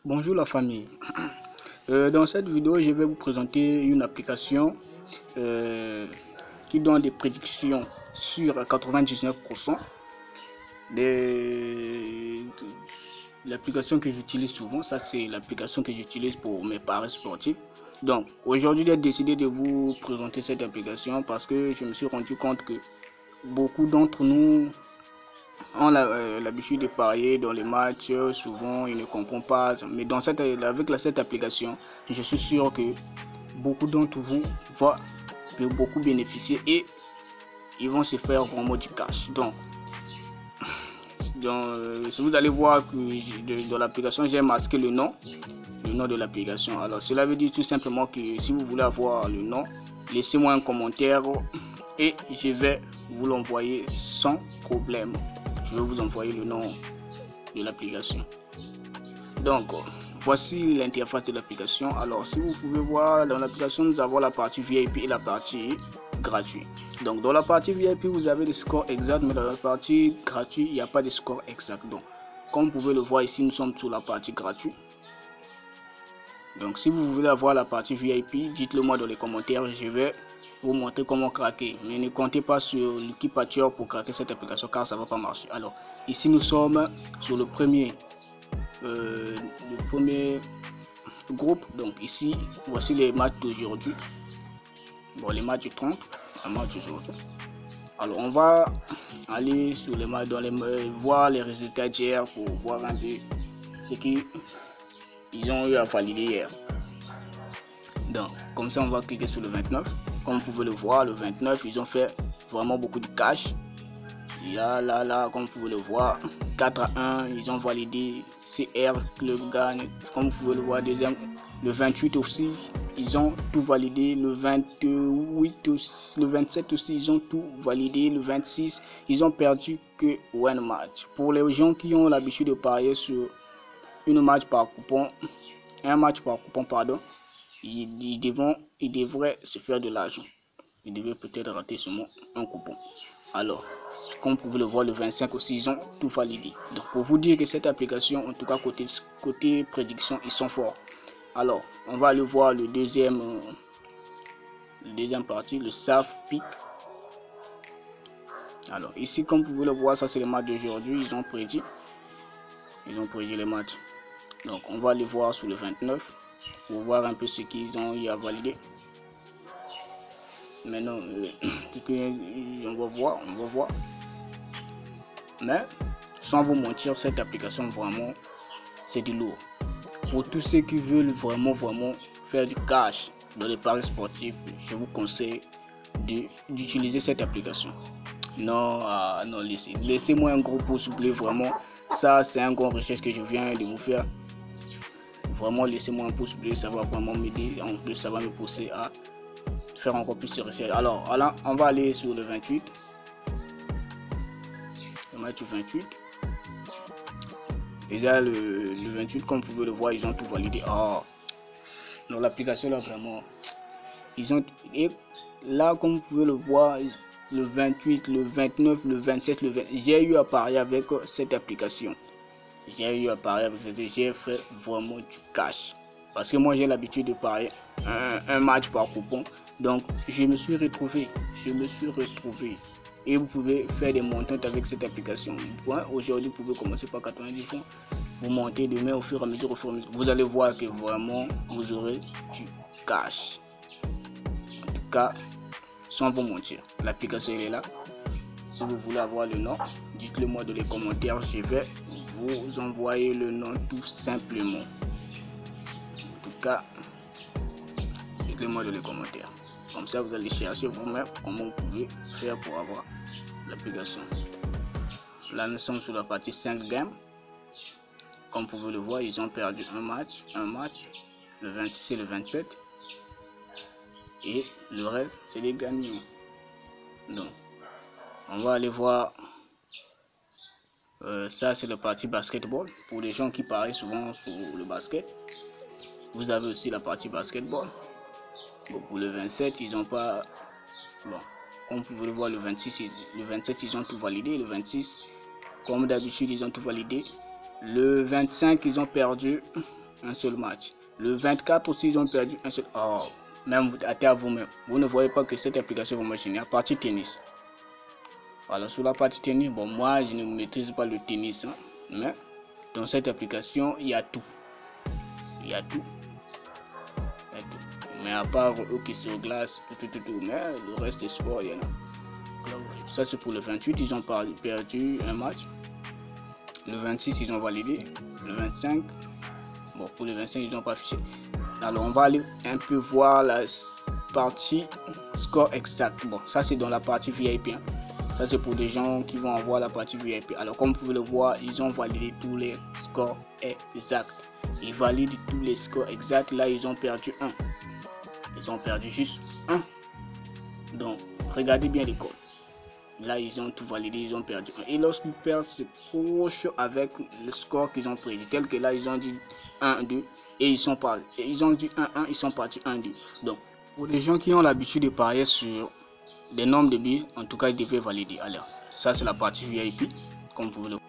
Bonjour la famille. Dans cette vidéo, je vais vous présenter une application qui donne des prédictions sur 99% de l'application que j'utilise souvent. Ça, c'est l'application que j'utilise pour mes paris sportifs. Donc, aujourd'hui, j'ai décidé de vous présenter cette application parce que je me suis rendu compte que beaucoup d'entre nous ont l'habitude de parier dans les matchs. Souvent ils ne comprennent pas, mais avec cette application, je suis sûr que beaucoup d'entre vous vont beaucoup bénéficier et ils vont se faire vraiment du cash. Donc si vous allez voir que dans l'application, j'ai masqué le nom de l'application. Alors cela veut dire tout simplement que si vous voulez avoir le nom, laissez-moi un commentaire et je vais vous l'envoyer sans problème. Je vais vous envoyer le nom de l'application. Donc voici l'interface de l'application. Alors si vous pouvez voir, dans l'application nous avons la partie VIP et la partie gratuite. Donc dans la partie VIP vous avez des scores exacts, mais dans la partie gratuite il n'y a pas de scores exacts. Donc comme vous pouvez le voir ici, nous sommes sur la partie gratuite. Donc si vous voulez avoir la partie VIP, dites-le moi dans les commentaires, je vais vous montrer comment craquer, mais ne comptez pas sur l'équipateur pour craquer cette application car ça va pas marcher. Alors ici nous sommes sur le premier groupe. Donc ici voici les matchs d'aujourd'hui. Bon, les matchs du 30, les matchs d'aujourd'hui. Alors on va aller sur les matchs, voir les résultats d'hier pour voir un peu ce qu'ils ont eu à valider hier. Donc comme ça on va cliquer sur le 29. Comme vous pouvez le voir, le 29 ils ont fait vraiment beaucoup de cash. Là comme vous pouvez le voir, 4-1 ils ont validé. CR Club gagne. Comme vous pouvez le voir, deuxième. Le 28 aussi ils ont tout validé. Le 28 aussi, le 27 aussi ils ont tout validé. Le 26 ils ont perdu que un match. Pour les gens qui ont l'habitude de parier sur un match par coupon, pardon, ils devraient se faire de l'argent. Ils devraient peut-être rater seulement un coupon. Alors, comme vous pouvez le voir, le 25 aussi, ils ont tout validé. Donc, pour vous dire que cette application, en tout cas côté prédiction, ils sont forts. Alors, on va aller voir le deuxième partie, le SAF Pick. Alors, ici, comme vous pouvez le voir, ça c'est le match d'aujourd'hui. Ils ont prédit les matchs. Donc, on va aller voir sur le 29 pour voir un peu ce qu'ils ont eu à valider. Maintenant, on va voir. Mais sans vous mentir, cette application vraiment c'est du lourd. Pour tous ceux qui veulent vraiment faire du cash dans les paris sportifs, je vous conseille d'utiliser cette application. Non, laissez-moi un gros pouce bleu, vraiment. Ça c'est un grand recherche que je viens de vous faire. Vraiment, laissez-moi un pouce bleu, ça va vraiment m'aider. En plus, ça va me pousser à faire encore plus de recherche. Alors, on va aller sur le 28. Le match 28. Déjà, le 28, comme vous pouvez le voir, ils ont tout validé. Oh, dans l'application, là, vraiment. Et là, comme vous pouvez le voir, le 28, le 29, le 27, le 20. J'ai eu à parier avec cette application. J'ai fait vraiment du cash. Parce que moi, j'ai l'habitude de parier un match par coupon. Donc je me suis retrouvé et vous pouvez faire des montants avec cette application. Aujourd'hui vous pouvez commencer par 90 francs, vous montez demain au fur et à mesure, vous allez voir que vraiment vous aurez du cash. En tout cas, sans vous mentir, l'application elle est là. Si vous voulez avoir le nom, dites-le moi dans les commentaires, je vais vous envoyer le nom tout simplement. En tout cas, dites-le moi dans les commentaires. Comme ça, vous allez chercher vous-même comment vous pouvez faire pour avoir l'application. Là, nous sommes sur la partie 5 games. Comme vous pouvez le voir, ils ont perdu un match, le 26 et le 27. Et le reste, c'est des gagnants. Donc, on va aller voir. Ça, c'est la partie basketball. Pour les gens qui parient souvent sur le basket, vous avez aussi la partie basketball. Bon, pour le 27, ils n'ont pas. Bon, comme vous pouvez le voir, le 26, le 27, ils ont tout validé. Le 26, comme d'habitude, ils ont tout validé. Le 25, ils ont perdu. un seul match. Le 24 aussi, ils ont perdu un seul. Oh, même à vous-même. Vous ne voyez pas que cette application vous machine à partie tennis. Alors, sur la partie tennis, bon, moi, je ne maîtrise pas le tennis, hein, mais dans cette application, il y a tout. Il y a tout. Mais à part hockey sur glace, tout, mais le reste des sports, il y en a. Ça, c'est pour le 28, ils ont perdu un match. Le 26, ils ont validé. Le 25, bon, pour le 25, ils n'ont pas affiché. Alors, on va aller un peu voir la partie score exact. Bon, ça, c'est dans la partie VIP. Hein. Ça, c'est pour des gens qui vont avoir la partie VIP. Alors, comme vous pouvez le voir, ils ont validé tous les scores exacts. Ils valident tous les scores exacts. Là, ils ont perdu 1. Ils ont perdu juste 1. Donc, regardez bien les codes. Là, ils ont tout validé, ils ont perdu 1. Et lorsqu'ils perdent, c'est proche avec le score qu'ils ont prévu. Tel que là, ils ont dit 1-2 et ils sont pas. Ils ont dit 1-1, ils sont partis 1-2. Donc, pour les gens qui ont l'habitude de parier sur des nombres de buts, en tout cas, ils devaient valider. Alors, ça, c'est la partie VIP, comme vous le voyez.